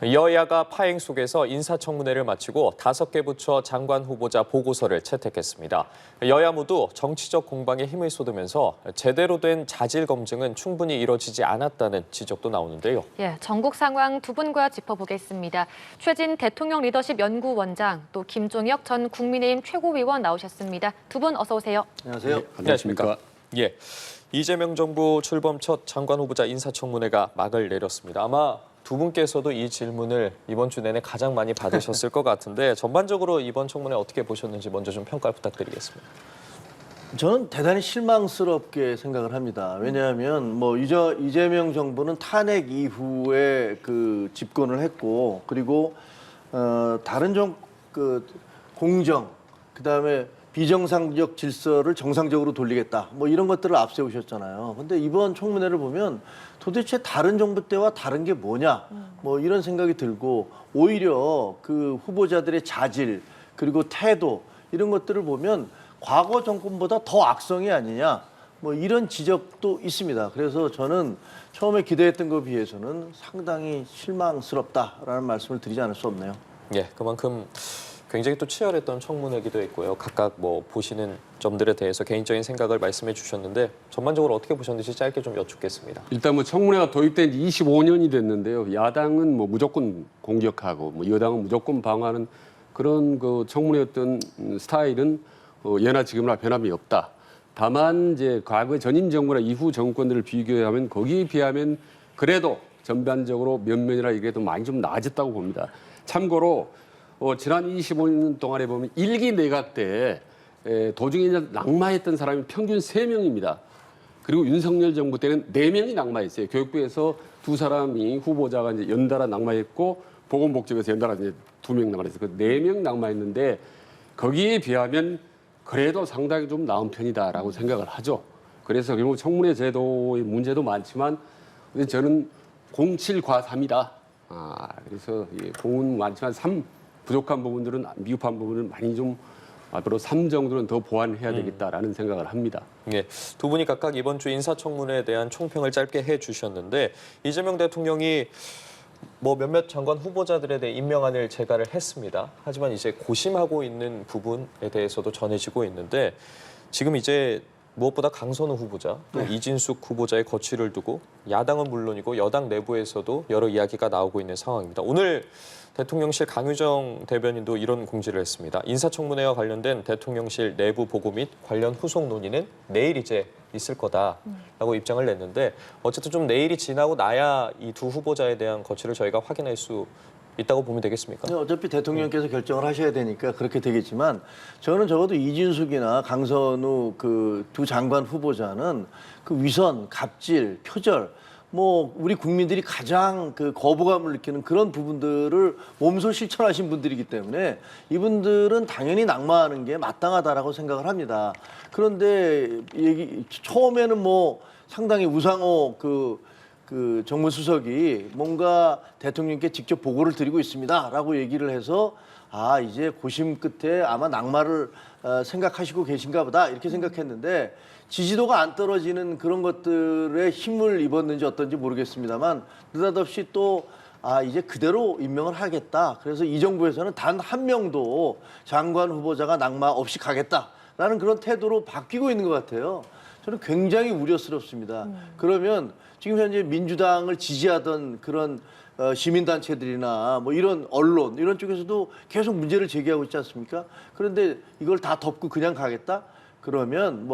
여야가 파행 속에서 인사청문회를 마치고 5개 부처 장관 후보자 보고서를 채택했습니다. 여야 모두 정치적 공방에 힘을 쏟으면서 제대로 된 자질 검증은 충분히 이뤄지지 않았다는 지적도 나오는데요. 전국 상황 두 분과 짚어보겠습니다. 최진 대통령 리더십 연구원장, 또 김종혁 전 국민의힘 최고위원 나오셨습니다. 두 분 어서 오세요. 안녕하세요. 네, 안녕하십니까. 이재명 정부 출범 첫 장관 후보자 인사청문회가 막을 내렸습니다. 아마 두 분께서도 이 질문을 이번 주 내내 가장 많이 받으셨을 것 같은데 전반적으로 이번 청문회 어떻게 보셨는지 먼저 좀 평가 부탁드리겠습니다. 저는 대단히 실망스럽게 생각을 합니다. 왜냐하면 이재명 정부는 탄핵 이후에 그 집권을 했고, 그리고 다른 공정, 그다음에 비정상적 질서를 정상적으로 돌리겠다, 이런 것들을 앞세우셨잖아요. 근데 이번 청문회를 보면 도대체 다른 정부 때와 다른 게 뭐냐, 이런 생각이 들고, 오히려 그 후보자들의 자질 그리고 태도 이런 것들을 보면 과거 정권보다 더 악성이 아니냐, 이런 지적도 있습니다. 그래서 저는 처음에 기대했던 것에 비해서는 상당히 실망스럽다라는 말씀을 드리지 않을 수 없네요. 그만큼 굉장히 또 치열했던 청문회기도 했고요. 각각 보시는 점들에 대해서 개인적인 생각을 말씀해 주셨는데 전반적으로 어떻게 보셨는지 짧게 좀 여쭙겠습니다. 일단 청문회가 도입된 지 25년이 됐는데요. 야당은 무조건 공격하고 여당은 무조건 방어하는 그런 그 청문회였던 스타일은 예나 지금이나 변함이 없다. 다만 이제 과거 전임 정부나 이후 정권들을 비교하면 거기에 비하면 그래도 전반적으로 면면이라 이게 도 많이 좀 나아졌다고 봅니다. 참고로 지난 25년 동안에 보면 일기 내각 때 도중에 낙마했던 사람이 평균 3명입니다. 그리고 윤석열 정부 때는 4명이 낙마했어요. 교육부에서 2사람이 후보자가 이제 연달아 낙마했고 보건복지부에서 연달아 이제 2명 낙마했어요. 그 4명 낙마했는데 거기에 비하면 그래도 상당히 좀 나은 편이다라고 생각을 하죠. 그래서 결국 청문회 제도의 문제도 많지만 저는 07과삼이다. 그래서 공은 많지만 3 부족한 부분들은 미흡한 부분은 많이 좀 앞으로 3 정도는 더 보완해야 되겠다라는 생각을 합니다. 두 분이 각각 이번 주 인사청문회에 대한 총평을 짧게 해주셨는데 이재명 대통령이 몇몇 장관 후보자들에 대해 임명안을 제가를 했습니다. 하지만 이제 고심하고 있는 부분에 대해서도 전해지고 있는데 지금 이제 무엇보다 강선우 후보자, 또 이진숙 후보자의 거취를 두고 야당은 물론이고 여당 내부에서도 여러 이야기가 나오고 있는 상황입니다. 오늘 대통령실 강유정 대변인도 이런 공지를 했습니다. 인사청문회와 관련된 대통령실 내부 보고 및 관련 후속 논의는 내일 이제 있을 거다라고 입장을 냈는데 어쨌든 좀 내일이 지나고 나야 이 두 후보자에 대한 거취를 저희가 확인할 수 있다고 보면 되겠습니까? 어차피 대통령께서 결정을 하셔야 되니까 그렇게 되겠지만 저는 적어도 이진숙이나 강선우 그 두 장관 후보자는 그 위선, 갑질, 표절, 우리 국민들이 가장 그 거부감을 느끼는 그런 부분들을 몸소 실천하신 분들이기 때문에 이분들은 당연히 낙마하는 게 마땅하다라고 생각을 합니다. 그런데 처음에는 상당히 우상호 그 정무수석이 뭔가 대통령께 직접 보고를 드리고 있습니다라고 얘기를 해서 이제 고심 끝에 아마 낙마를 생각하시고 계신가 보다 이렇게 생각했는데 지지도가 안 떨어지는 그런 것들에 힘을 입었는지 어떤지 모르겠습니다만 느닷없이 또 이제 그대로 임명을 하겠다. 그래서 이 정부에서는 단 한 명도 장관 후보자가 낙마 없이 가겠다라는 그런 태도로 바뀌고 있는 것 같아요. 저는 굉장히 우려스럽습니다. 그러면 지금 현재 민주당을 지지하던 그런 시민단체들이나 이런 언론 이런 쪽에서도 계속 문제를 제기하고 있지 않습니까? 그런데 이걸 다 덮고 그냥 가겠다? 그러면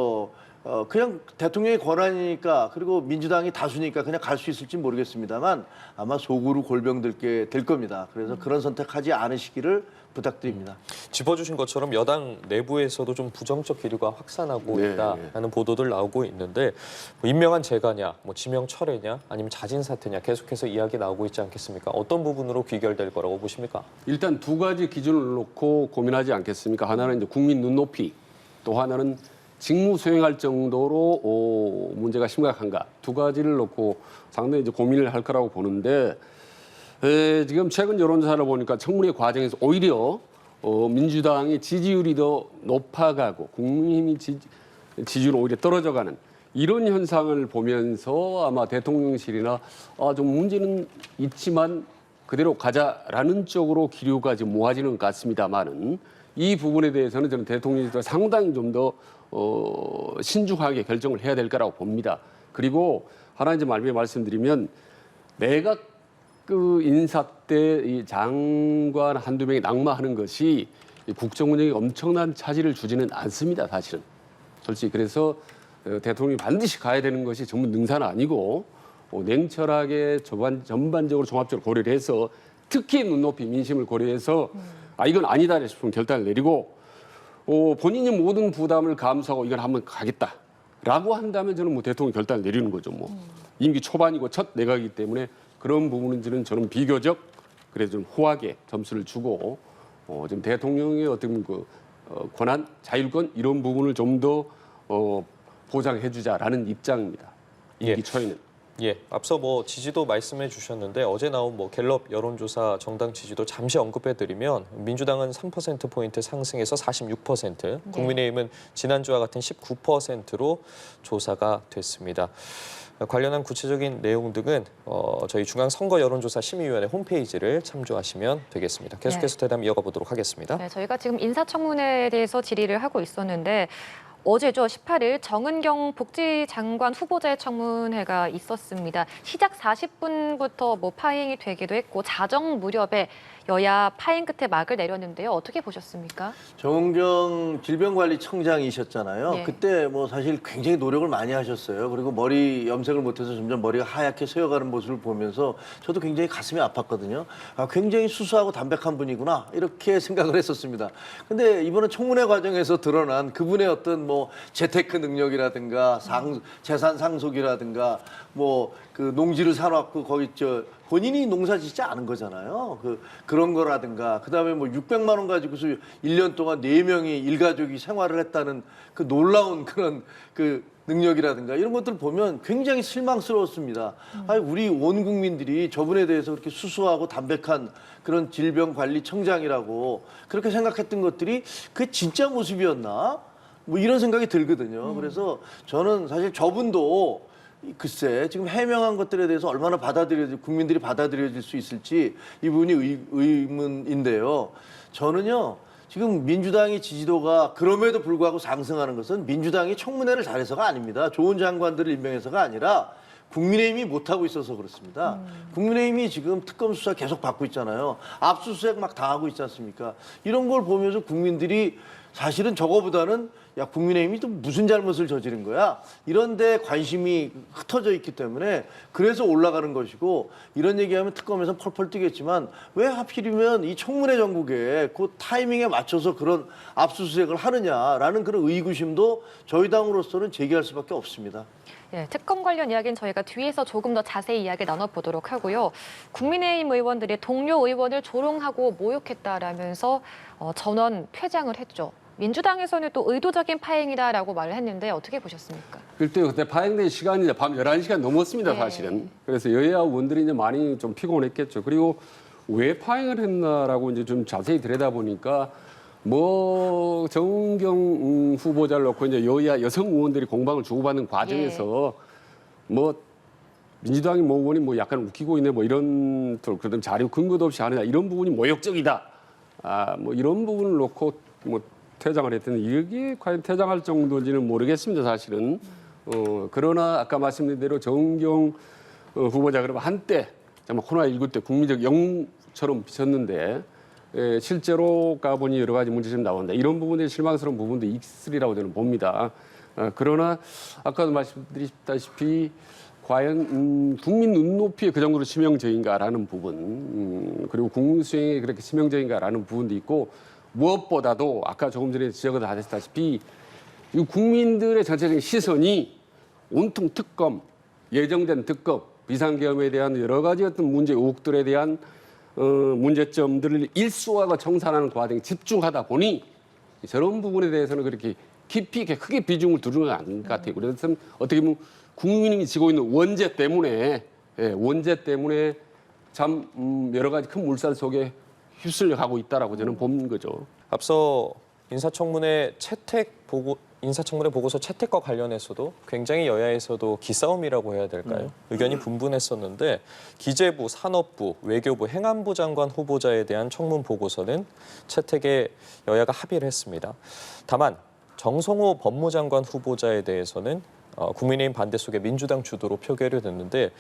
그냥 대통령의 권한이니까 그리고 민주당이 다수니까 그냥 갈 수 있을지 모르겠습니다만 아마 속으로 골병들게 될 겁니다. 그래서 그런 선택하지 않으시기를 부탁드립니다. 짚어주신 것처럼 여당 내부에서도 좀 부정적 기류가 확산하고 있다라는 보도들 나오고 있는데 임명한 제가냐, 지명 철회냐, 아니면 자진 사퇴냐 계속해서 이야기 나오고 있지 않겠습니까? 어떤 부분으로 귀결될 거라고 보십니까? 일단 2가지 기준을 놓고 고민하지 않겠습니까? 하나는 이제 국민 눈높이, 또 하나는 직무 수행할 정도로 문제가 심각한가 2가지를 놓고 상당히 이제 고민을 할 거라고 보는데 지금 최근 여론조사를 보니까 청문회 과정에서 오히려 민주당의 지지율이 더 높아가고 국민의힘이 지지율이 오히려 떨어져가는 이런 현상을 보면서 아마 대통령실이나 좀 문제는 있지만 그대로 가자라는 쪽으로 기류가 지금 모아지는 것 같습니다만은 이 부분에 대해서는 저는 대통령이 상당히 좀 더 신중하게 결정을 해야 될 거라고 봅니다. 그리고 하나 이제 말씀드리면 내각 그 인사 때 이 장관 한두 명이 낙마하는 것이 이 국정 운영에 엄청난 차질을 주지는 않습니다, 사실은. 솔직히 그래서 대통령이 반드시 가야 되는 것이 전부 능사는 아니고 냉철하게 전반적으로 종합적으로 고려를 해서 특히 눈높이 민심을 고려해서 이건 아니다 싶으면 결단을 내리고 본인이 모든 부담을 감수하고 이건 한번 가겠다라고 한다면 저는 뭐 대통령 결단을 내리는 거죠. 뭐 임기 초반이고 첫 내각이기 때문에 그런 부분은 저는 비교적 그래도 좀 후하게 점수를 주고 좀 대통령의 어떤 그 권한, 자율권 이런 부분을 좀 더 보장해주자라는 입장입니다. 임기 초에는. 예, 앞서 뭐 지지도 말씀해 주셨는데 어제 나온 뭐 갤럽 여론조사 정당 지지도 잠시 언급해드리면 민주당은 3%포인트 상승해서 46%, 국민의힘은 지난주와 같은 19%로 조사가 됐습니다. 관련한 구체적인 내용 등은 저희 중앙선거여론조사 심의위원회 홈페이지를 참조하시면 되겠습니다. 계속해서 대담 이어가 보도록 하겠습니다. 네, 저희가 지금 인사청문회에 대해서 질의를 하고 있었는데 어제죠. 18일 정은경 복지장관 후보자의 청문회가 있었습니다. 시작 40분부터 뭐 파행이 되기도 했고 자정 무렵에 여야 파행 끝에 막을 내렸는데요. 어떻게 보셨습니까? 정은경 질병관리청장이셨잖아요. 네. 그때 뭐 사실 굉장히 노력을 많이 하셨어요. 그리고 머리 염색을 못해서 점점 머리가 하얗게 새어가는 모습을 보면서 저도 굉장히 가슴이 아팠거든요. 굉장히 수수하고 담백한 분이구나 이렇게 생각을 했었습니다. 근데 이번에 청문회 과정에서 드러난 그분의 어떤 뭐 재테크 능력이라든가 재산 상속이라든가 뭐 그 농지를 사놓고 거기 본인이 농사 짓지 않은 거잖아요. 그런 거라든가 그다음에 뭐 600만 원 가지고서 1년 동안 4명이 일가족이 생활을 했다는 그 놀라운 그런 그 능력이라든가 이런 것들 보면 굉장히 실망스러웠습니다. 아니, 우리 온 국민들이 저분에 대해서 그렇게 수수하고 담백한 그런 질병관리청장이라고 그렇게 생각했던 것들이 그게 진짜 모습이었나? 뭐 이런 생각이 들거든요. 그래서 저는 사실 저분도 글쎄 지금 해명한 것들에 대해서 얼마나 국민들이 받아들여질 수 있을지 이 부분이 의문인데요. 저는요 지금 민주당의 지지도가 그럼에도 불구하고 상승하는 것은 민주당이 청문회를 잘해서가 아닙니다. 좋은 장관들을 임명해서가 아니라 국민의힘이 못하고 있어서 그렇습니다. 국민의힘이 지금 특검 수사 계속 받고 있잖아요. 압수수색 막 당하고 있지 않습니까? 이런 걸 보면서 국민들이 사실은 저거보다는 야 국민의힘이 또 무슨 잘못을 저지른 거야? 이런 데 관심이 흩어져 있기 때문에 그래서 올라가는 것이고 이런 얘기하면 특검에서 펄펄 뛰겠지만 왜 하필이면 이 청문회 전국에 그 타이밍에 맞춰서 그런 압수수색을 하느냐라는 그런 의구심도 저희 당으로서는 제기할 수밖에 없습니다. 예, 특검 관련 이야기는 저희가 뒤에서 조금 더 자세히 이야기 나눠보도록 하고요. 국민의힘 의원들이 동료 의원을 조롱하고 모욕했다라면서 전원 퇴장을 했죠. 민주당에서는 또 의도적인 파행이다라고 말을 했는데 어떻게 보셨습니까? 그때 파행된 시간이 이제 밤 11시간 넘었습니다, 사실은. 그래서 여야 의원들이 이제 많이 좀 피곤했겠죠. 그리고 왜 파행을 했나라고 이제 좀 자세히 들여다보니까 뭐 정은경 후보자를 놓고 이제 여야 여성 의원들이 공방을 주고받는 과정에서 뭐 민주당이 뭐 의원이 뭐 약간 웃기고 있네 뭐 이런 그런 자료 근거도 없이 하느냐 이런 부분이 모욕적이다. 뭐 이런 부분을 놓고 뭐 퇴장을 했더니 이게 과연 퇴장할 정도인지는 모르겠습니다, 사실은. 그러나 아까 말씀드린 대로 정은경 후보자 그러면 한때 정말 코로나19 때 국민적 영웅처럼 비쳤는데 실제로 가보니 여러 가지 문제점이 나온다. 이런 부분에 실망스러운 부분도 있으리라고 저는 봅니다. 그러나 아까도 말씀드렸다시피 과연 국민 눈높이에 그 정도로 치명적인가라는 부분 그리고 국무 수행에 그렇게 치명적인가라는 부분도 있고 무엇보다도 아까 조금 전에 지적을 하셨다시피 이 국민들의 전체적인 시선이 온통 특검, 예정된 특검, 비상계엄에 대한 여러 가지 어떤 문제 의혹들에 대한 문제점들을 일소하고 청산하는 과정에 집중하다 보니 저런 부분에 대해서는 그렇게 깊이 있게 크게 비중을 두는 건 아닌 것 같아요. 그래서 어떻게 보면 국민이 지고 있는 원죄 때문에 참 여러 가지 큰 물살 속에 휩쓸려 가고 있다라고 저는 보는 거죠. 앞서 인사청문회 채택 보고 인사청문회 보고서 채택과 관련해서도 굉장히 여야에서도 기싸움이라고 해야 될까요? 의견이 분분했었는데 기재부, 산업부, 외교부, 행안부 장관 후보자에 대한 청문 보고서는 채택에 여야가 합의를 했습니다. 다만 정성호 법무장관 후보자에 대해서는 국민의힘 반대 속에 민주당 주도로 표결이 됐는데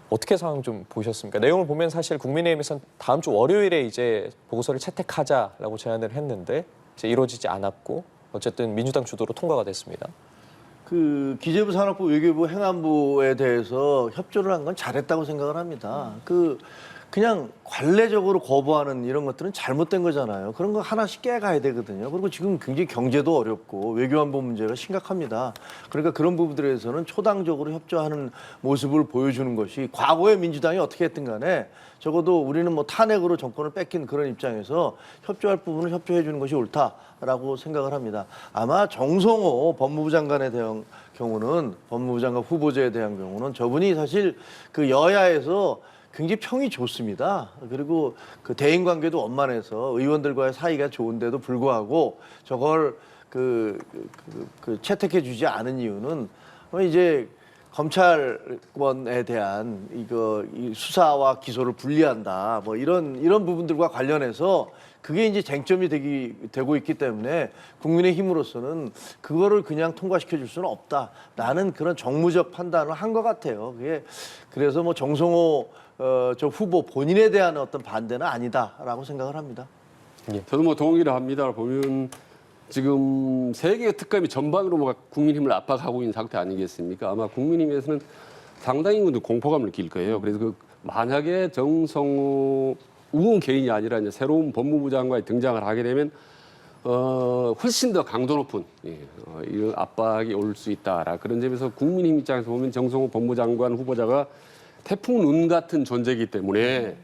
어떻게 상황 좀 보셨습니까? 내용을 보면 사실 국민의힘에서는 다음 주 월요일에 이제 보고서를 채택하자라고 제안을 했는데 이제 이루어지지 않았고 어쨌든 민주당 주도로 통과가 됐습니다. 그 기재부, 산업부, 외교부, 행안부에 대해서 협조를 한 건 잘했다고 생각을 합니다. 그냥 관례적으로 거부하는 이런 것들은 잘못된 거잖아요. 그런 거 하나씩 깨가야 되거든요. 그리고 지금 굉장히 경제도 어렵고 외교안보 문제가 심각합니다. 그러니까 그런 부분들에서는 초당적으로 협조하는 모습을 보여주는 것이 과거에 민주당이 어떻게 했든 간에 적어도 우리는 뭐 탄핵으로 정권을 뺏긴 그런 입장에서 협조할 부분을 협조해 주는 것이 옳다라고 생각을 합니다. 아마 정성호 법무부 장관에 대한 경우는 법무부 장관 후보자에 대한 경우는 저분이 사실 그 여야에서 굉장히 평이 좋습니다. 그리고 그 대인 관계도 원만해서 의원들과의 사이가 좋은데도 불구하고 저걸 채택해 주지 않은 이유는 이제 검찰권에 대한 이 수사와 기소를 분리한다. 뭐 이런 부분들과 관련해서 그게 이제 쟁점이 되고 있기 때문에 국민의힘으로서는 그거를 그냥 통과시켜 줄 수는 없다라는 그런 정무적 판단을 한 것 같아요. 그게 그래서 뭐 정성호 저 후보 본인에 대한 어떤 반대는 아니다라고 생각을 합니다. 저도 뭐 동의를 합니다. 보면 지금 세계 특감이 전반으로 뭐 국민힘을 압박하고 있는 상태 아니겠습니까? 아마 국민힘에서는 상당히 공포감을 느낄 거예요. 그래서 만약에 정성호 의원 개인이 아니라 이제 새로운 법무부 장관이 등장을 하게 되면 훨씬 더 강도 높은 이런 압박이 올 수 있다라 그런 점에서 국민힘 입장에서 보면 정성호 법무장관 후보자가 태풍 눈 같은 존재이기 때문에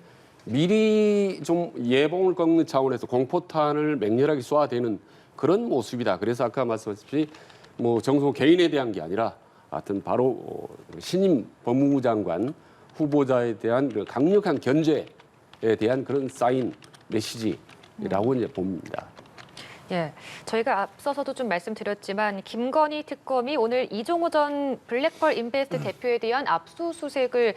미리 좀 예봉을 꺾는 차원에서 공포탄을 맹렬하게 쏘아대는 그런 모습이다. 그래서 아까 말씀하셨듯이 뭐 정성호 개인에 대한 게 아니라 하여튼 바로 신임 법무부 장관 후보자에 대한 그 강력한 견제에 대한 그런 사인 메시지라고 이제 봅니다. 예, 저희가 앞서서도 좀 말씀드렸지만 김건희 특검이 오늘 이종호 전 블랙펄 인베스트 대표에 대한 압수수색을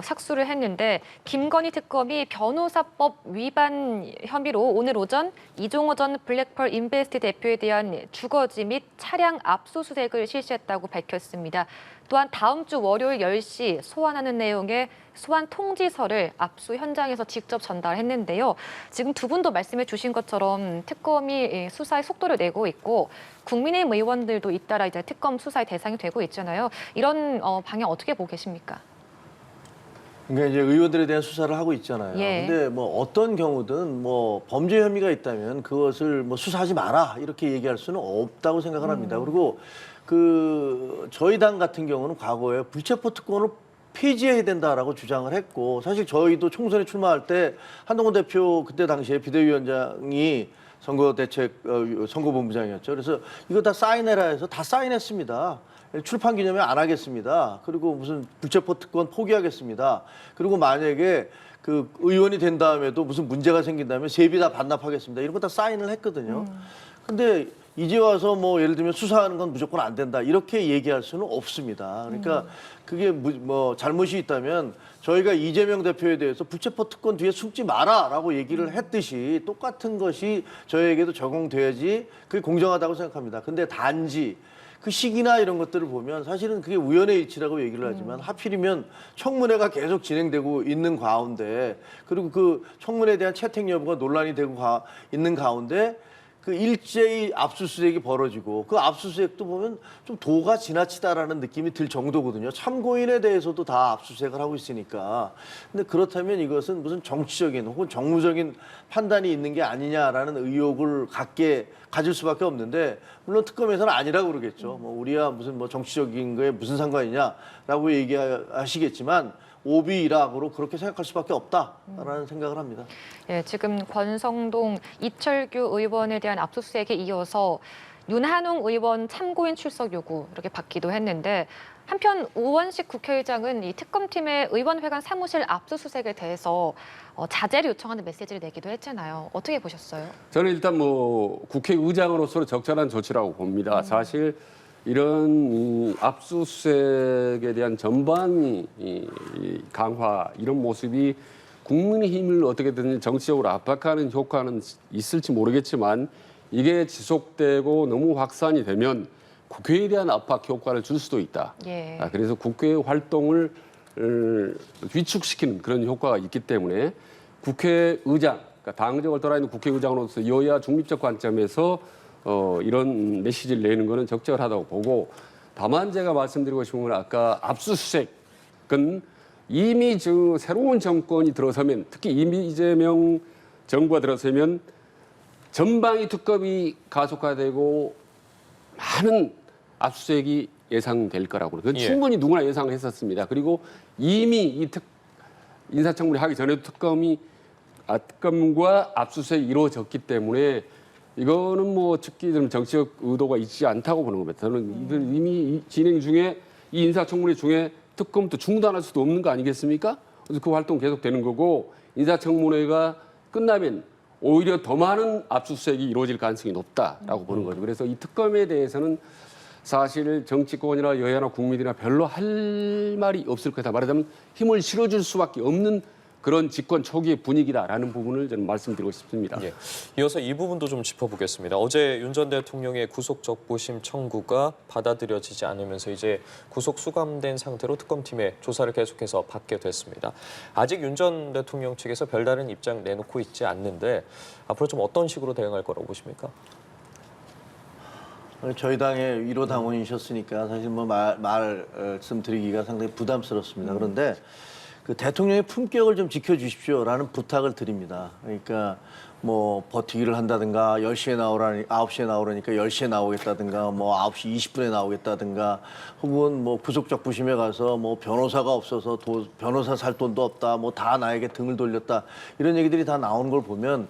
착수를 했는데 김건희 특검이 변호사법 위반 혐의로 오늘 오전 이종호 전 블랙펄 인베스트 대표에 대한 주거지 및 차량 압수수색을 실시했다고 밝혔습니다. 또한 다음 주 월요일 10시 소환하는 내용의 소환 통지서를 압수 현장에서 직접 전달했는데요. 지금 두 분도 말씀해 주신 것처럼 특검이 수사의 속도를 내고 있고 국민의힘 의원들도 잇따라 이제 특검 수사의 대상이 되고 있잖아요. 이런 방향 어떻게 보고 계십니까? 그러니까 이제 의원들에 대한 수사를 하고 있잖아요. 예. 근데 뭐 어떤 경우든 뭐 범죄 혐의가 있다면 그것을 뭐 수사하지 마라 이렇게 얘기할 수는 없다고 생각을 합니다. 그리고 저희 당 같은 경우는 과거에 불체포 특권을 폐지해야 된다라고 주장을 했고 사실 저희도 총선에 출마할 때 한동훈 대표 그때 당시에 비대위원장이 선거본부장이었죠. 그래서 이거 다 사인해라 해서 다 사인했습니다. 출판 기념회 안 하겠습니다. 그리고 무슨 불체포 특권 포기하겠습니다. 그리고 만약에 그 의원이 된 다음에도 무슨 문제가 생긴다면 세비 다 반납하겠습니다. 이런 거 다 사인을 했거든요. 근데 이제 와서 뭐 예를 들면 수사하는 건 무조건 안 된다 이렇게 얘기할 수는 없습니다. 그러니까 그게 뭐 잘못이 있다면 저희가 이재명 대표에 대해서 불체포 특권 뒤에 숨지 마라라고 얘기를 했듯이 똑같은 것이 저희에게도 적용돼야지 그게 공정하다고 생각합니다. 근데 단지 그 시기나 이런 것들을 보면 사실은 그게 우연의 일치라고 얘기를 하지만 하필이면 청문회가 계속 진행되고 있는 가운데 그리고 그 청문회에 대한 채택 여부가 논란이 되고 있는 가운데 그 일제히 압수수색이 벌어지고 그 압수수색도 보면 좀 도가 지나치다라는 느낌이 들 정도거든요. 참고인에 대해서도 다 압수수색을 하고 있으니까. 근데 그렇다면 이것은 무슨 정치적인 혹은 정무적인 판단이 있는 게 아니냐라는 의혹을 가질 수밖에 없는데 물론 특검에서는 아니라고 그러겠죠. 뭐 우리야 무슨 뭐 정치적인 거에 무슨 상관이냐라고 얘기하시겠지만 오비일학으로 그렇게 생각할 수밖에 없다라는 생각을 합니다. 예, 지금 권성동, 이철규 의원에 대한 압수수색에 이어서 윤한홍 의원 참고인 출석 요구 이렇게 받기도 했는데 한편 우원식 국회의장은 이 특검팀의 의원회관 사무실 압수수색에 대해서 자제를 요청하는 메시지를 내기도 했잖아요. 어떻게 보셨어요? 저는 일단 뭐 국회의장으로서 적절한 조치라고 봅니다. 사실 이런 압수수색에 대한 전반 강화 이런 모습이 국민의힘을 어떻게든 정치적으로 압박하는 효과는 있을지 모르겠지만 이게 지속되고 너무 확산이 되면 국회에 대한 압박 효과를 줄 수도 있다. 예. 그래서 국회 활동을 위축시키는 그런 효과가 있기 때문에 국회의장, 그러니까 당적을 돌아있는 국회의장으로서 여야 중립적 관점에서 이런 메시지를 내는 것은 적절하다고 보고, 다만 제가 말씀드리고 싶은 건 아까 압수수색은 이미 새로운 정권이 들어서면, 특히 이재명 정부가 들어서면 전방위 특검이 가속화되고 많은 압수수색이 예상될 거라고. 그건 예. 충분히 누구나 예상을 했었습니다. 그리고 이미 인사청문회 하기 전에도 특검과 압수수색이 이루어졌기 때문에 이거는 뭐 특히 좀 정치적 의도가 있지 않다고 보는 겁니다. 저는 이들 이미 진행 중에 이 인사청문회 중에 특검도 중단할 수도 없는 거 아니겠습니까? 그래서 그 활동 계속되는 거고, 인사청문회가 끝나면 오히려 더 많은 압수수색이 이루어질 가능성이 높다라고 보는 거죠. 그래서 이 특검에 대해서는 사실 정치권이나 여야나 국민이나 별로 할 말이 없을 거다. 말하자면 힘을 실어줄 수밖에 없는 그런 집권 초기의 분위기다라는 부분을 저는 말씀드리고 싶습니다. 예. 이어서 이 부분도 좀 짚어보겠습니다. 어제 윤 전 대통령의 구속 적부심 청구가 받아들여지지 않으면서 이제 구속 수감된 상태로 특검팀의 조사를 계속해서 받게 됐습니다. 아직 윤 전 대통령 측에서 별다른 입장 내놓고 있지 않는데 앞으로 좀 어떤 식으로 대응할 거라고 보십니까? 저희 당의 1호 당원이셨으니까 사실 뭐 말씀드리기가 상당히 부담스럽습니다. 그런데 그 대통령의 품격을 좀 지켜주십시오라는 부탁을 드립니다. 그러니까 뭐 버티기를 한다든가 10시에 나오라니 9시에 나오라니까 10시에 나오겠다든가 뭐 9시 20분에 나오겠다든가 혹은 뭐 구속적부심에 가서 뭐 변호사가 없어서 변호사 살 돈도 없다 뭐 다 나에게 등을 돌렸다 이런 얘기들이 다 나오는 걸 보면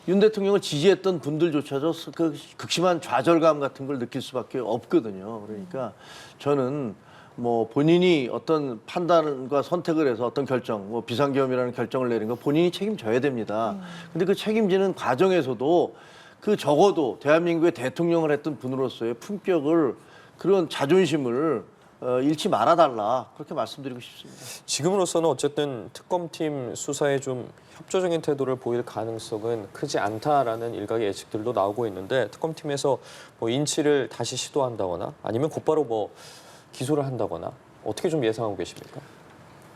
윤 대통령을 지지했던 분들조차도 그 극심한 좌절감 같은 걸 느낄 수밖에 없거든요. 그러니까 저는 뭐 본인이 어떤 판단과 선택을 해서 어떤 결정, 뭐 비상계엄이라는 결정을 내린 거 본인이 책임져야 됩니다. 근데 그 책임지는 과정에서도 그 적어도 대한민국의 대통령을 했던 분으로서의 품격을, 그런 자존심을 잃지 말아달라, 그렇게 말씀드리고 싶습니다. 지금으로서는 어쨌든 특검팀 수사에 좀 협조적인 태도를 보일 가능성은 크지 않다라는 일각의 예측들도 나오고 있는데, 특검팀에서 뭐 인치를 다시 시도한다거나 아니면 곧바로 뭐 기소를 한다거나 어떻게 좀 예상하고 계십니까?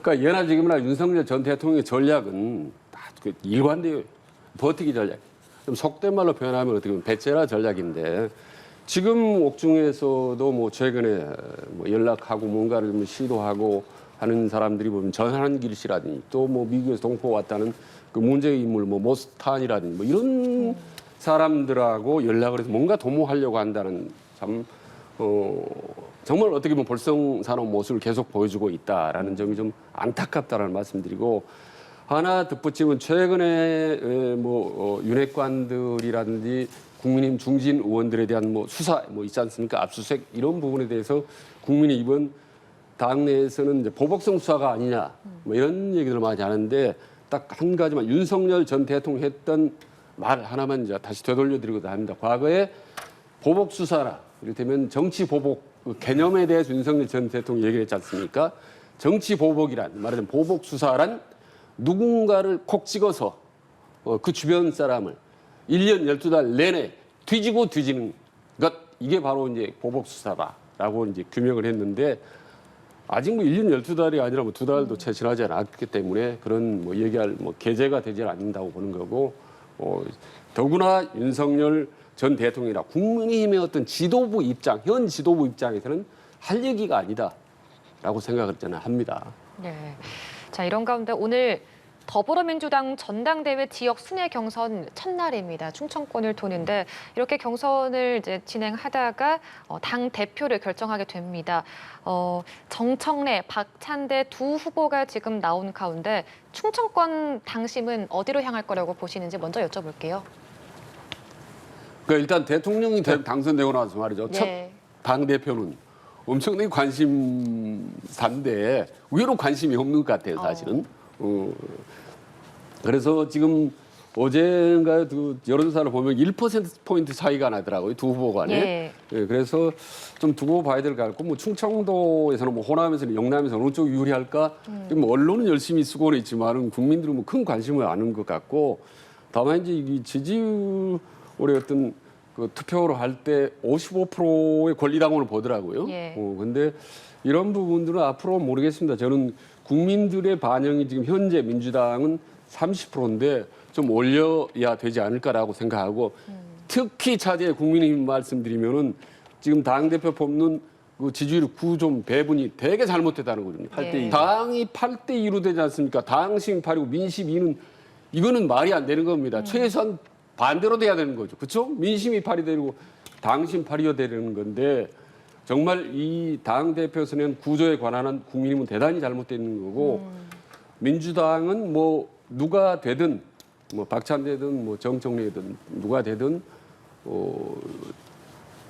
그러니까 예나 지금이나 윤석열 전 대통령의 전략은 다 일관돼요. 버티기 전략. 좀 속된 말로 표현하면 어떻게 보면 배째라 전략인데, 지금 옥중에서도 뭐 최근에 뭐 연락하고 뭔가를 좀 시도하고 하는 사람들이 보면 전한길 씨라든지 또 뭐 미국에서 동포 왔다는 그 문제의 인물 뭐 모스탄이라든지 뭐 이런 사람들하고 연락을 해서 뭔가 도모하려고 한다는, 참 정말 어떻게 보면 볼썽사나운 모습을 계속 보여주고 있다라는 점이 좀 안타깝다라는 말씀드리고, 하나 덧붙이면 최근에 윤핵관들이라든지 국민의힘 중진 의원들에 대한 뭐 수사 뭐 있지 않습니까? 압수수색 이런 부분에 대해서 국민의힘은 당내에서는 이제 보복성 수사가 아니냐 뭐 이런 얘기들을 많이 하는데, 딱 한 가지만 윤석열 전 대통령이 했던 말 하나만 이제 다시 되돌려드리고자 합니다. 과거에 보복 수사라, 이를테면 정치 보복 그 개념에 대해서 윤석열 전 대통령이 얘기를 했지 않습니까? 정치 보복이란, 말하자면 보복 수사란 누군가를 콕 찍어서 그 주변 사람을 1년 12달 내내 뒤지고 뒤지는 것, 이게 바로 이제 보복 수사다라고 이제 규명을 했는데, 아직 뭐 1년 12달이 아니라 뭐 2달도 채 지나지 않았기 때문에 그런 뭐 얘기할 뭐 계제가 되지 않는다고 보는 거고, 더구나 윤석열 전 대통령이나 국민의힘의 어떤 지도부 입장, 현 지도부 입장에서는 할 얘기가 아니다라고 생각을 저는 합니다. 네. 자, 이런 가운데 오늘 더불어민주당 전당대회 지역 순회 경선 첫날입니다. 충청권을 도는데 이렇게 경선을 이제 진행하다가 당 대표를 결정하게 됩니다. 정청래, 박찬대 두 후보가 지금 나온 가운데 충청권 당심은 어디로 향할 거라고 보시는지 먼저 여쭤볼게요. 그러니까 일단 대통령이 당선되고 나서 말이죠. 네. 첫 당 대표는 엄청나게 관심사인데 의외로 관심이 없는 것 같아요, 사실은. 그래서 지금 어젠가 그 여론조사를 보면 1%포인트 차이가 나더라고요, 두 후보 간에. 예. 예, 그래서 좀 두고 봐야 될 것 같고, 뭐 충청도에서는 뭐 호남에서는 영남에서 어느 쪽이 유리할까? 뭐 언론은 열심히 쓰고는 있지만은 국민들은 뭐 큰 관심을 안 하는 것 같고, 다만 이제 이 지지율의 어떤 그 투표를 할 때 55%의 권리당원을 보더라고요. 예. 근데 이런 부분들은 앞으로 모르겠습니다. 저는 국민들의 반영이 지금 현재 민주당은 30%인데 좀 올려야 되지 않을까라고 생각하고 특히 차제에 국민의힘 말씀드리면은 지금 당대표 뽑는 그 지지율 구조 배분이 되게 잘못됐다는 거거든요. 8대2. 당이 8대2로 되지 않습니까? 당심 8이고 민심 2는 이거는 말이 안 되는 겁니다. 최소한 반대로 돼야 되는 거죠. 그렇죠? 민심이 8이 되고 당심 8이어야 되는 건데 정말 이 당대표 선언 구조에 관한 국민의힘은 대단히 잘못된 거고 민주당은 뭐 누가 되든 뭐 박찬대든 뭐 정청래든 누가 되든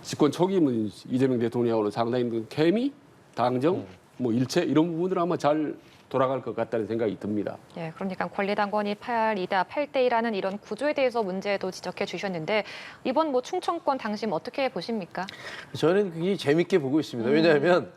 집권 초기면 이재명 대통령하고는 상당히 그 케미, 당정, 뭐 일체 이런 부분들은 아마 잘 돌아갈 것 같다는 생각이 듭니다. 예, 그러니까 권리당원이 8이다, 8대1라는 이런 구조에 대해서 문제도 지적해 주셨는데 이번 뭐 충청권 당심 어떻게 보십니까? 저는 굉장히 재밌게 보고 있습니다. 왜냐하면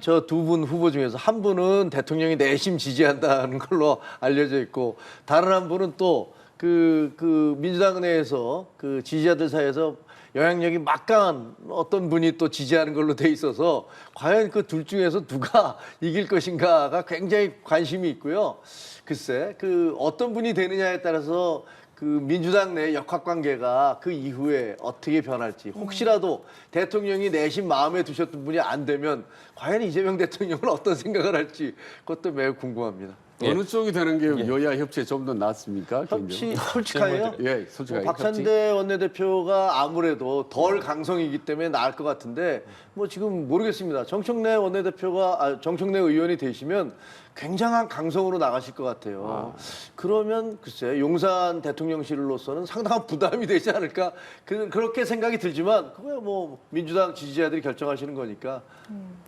저 두 분 후보 중에서 한 분은 대통령이 내심 지지한다는 걸로 알려져 있고 다른 한 분은 또 그 민주당 내에서 그 지지자들 사이에서 영향력이 막강한 어떤 분이 또 지지하는 걸로 돼 있어서 과연 그 둘 중에서 누가 이길 것인가가 굉장히 관심이 있고요. 글쎄 그 어떤 분이 되느냐에 따라서 그 민주당 내 역학관계가 그 이후에 어떻게 변할지 혹시라도 대통령이 내심 마음에 두셨던 분이 안 되면 과연 이재명 대통령은 어떤 생각을 할지 그것도 매우 궁금합니다. 어느 쪽이 되는 게 여야 협치에 좀 더 낫습니까? 혹시 솔직하게요? 예, 솔직하게 박찬대 원내대표가 아무래도 덜 강성이기 때문에 나을 것 같은데 뭐 지금 모르겠습니다. 정청래 원내대표가 정청래 의원이 되시면 굉장한 강성으로 나가실 것 같아요. 그러면 글쎄 용산 대통령실로서는 상당한 부담이 되지 않을까 그렇게 생각이 들지만 그거야 뭐 민주당 지지자들이 결정하시는 거니까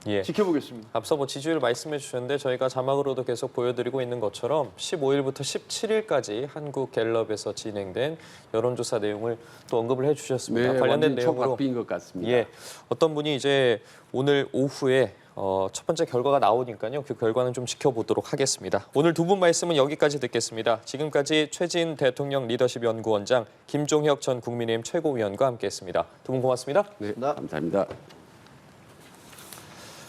예. 지켜보겠습니다. 앞서 뭐 지지율 말씀해 주셨는데 저희가 자막으로도 계속 보여드리고 있는 것처럼 15일부터 17일까지 한국갤럽에서 진행된 여론조사 내용을 또 언급을 해주셨습니다. 네, 관련된 완전히 내용으로 초박빙인 것 같습니다. 예, 어떤 분이 이제 오늘 오후에 첫 번째 결과가 나오니까요. 그 결과는 좀 지켜보도록 하겠습니다. 오늘 두 분 말씀은 여기까지 듣겠습니다. 지금까지 최진 대통령 리더십 연구원장, 김종혁 전 국민의힘 최고위원과 함께했습니다. 두 분 고맙습니다. 네, 감사합니다.